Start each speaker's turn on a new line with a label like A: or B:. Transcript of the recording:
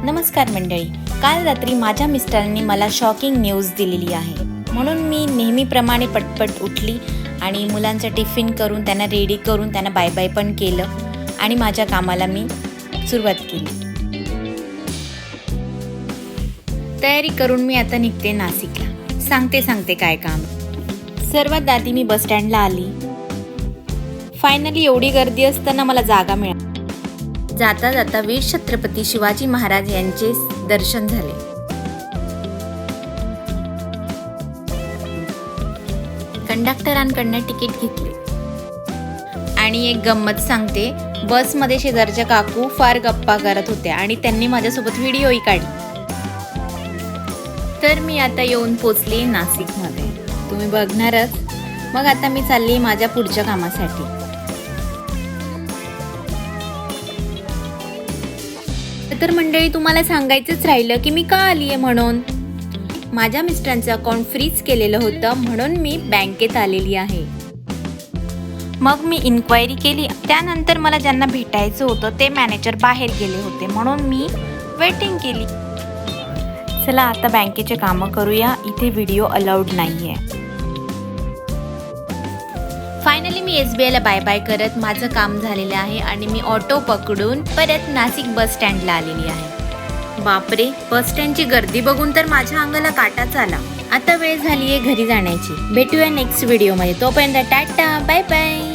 A: नमस्कार मंडळी, काल रात्री माझ्या मिस्टरांनी मला शॉकिंग न्यूज दिलेली आहे. म्हणून मी नेहमीप्रमाणे पटपट उठली आणि मुलांचा टिफिन करून त्यांना रेडी करून त्यांना बाय बाय पण केलं आणि माझ्या कामाला मी सुरुवात केली. तयारी करून मी आता निघते नाशिकला. सांगते काय काम. सर्वात आधी मी बस स्टँडला आली. फायनली एवढी गर्दी असताना मला जागा मिळाली. जाता जाता वीर छत्रपती शिवाजी महाराज यांचे दर्शन झाले. कंडक्टरांकडनं तिकीट घेतले आणि एक गंमत सांगते, बसमध्ये शेजारच्या काकू फार गप्पा करत होत्या आणि त्यांनी माझ्यासोबत व्हिडिओही काढली. तर मी आता येऊन पोचले नाशिकमध्ये. तुम्ही बघणारच. मग आता मी चालली माझ्या पुढच्या कामासाठी. तर मंडळी, तुम्हाला सांगायचंच राहिलं की मी का आली आहे म्हणून. माझ्या मिस्टरांचं अकाउंट फ्रीज केलेलं होतं म्हणून मी बँकेत आलेली आहे. मग मी इन्क्वायरी केली. त्यानंतर मला ज्यांना भेटायचं होतं ते मॅनेजर बाहेर गेले होते म्हणून मी वेटिंग केली. चला आता बँकेचे कामं करूया. इथे व्हिडिओ अलाउड नाही आहे. फायनली मी SBIला बाय बाय करत माझं काम झालेलं आहे आणि मी ऑटो पकडून परत नाशिक बस स्टँडला आलेली आहे. बापरे, बस स्टँडची गर्दी बघून तर माझ्या अंगाला काटाच आला. आता वेळ झाली आहे घरी जाण्याची. भेटूया नेक्स्ट व्हिडिओमध्ये. तोपर्यंत टाटा, बाय बाय.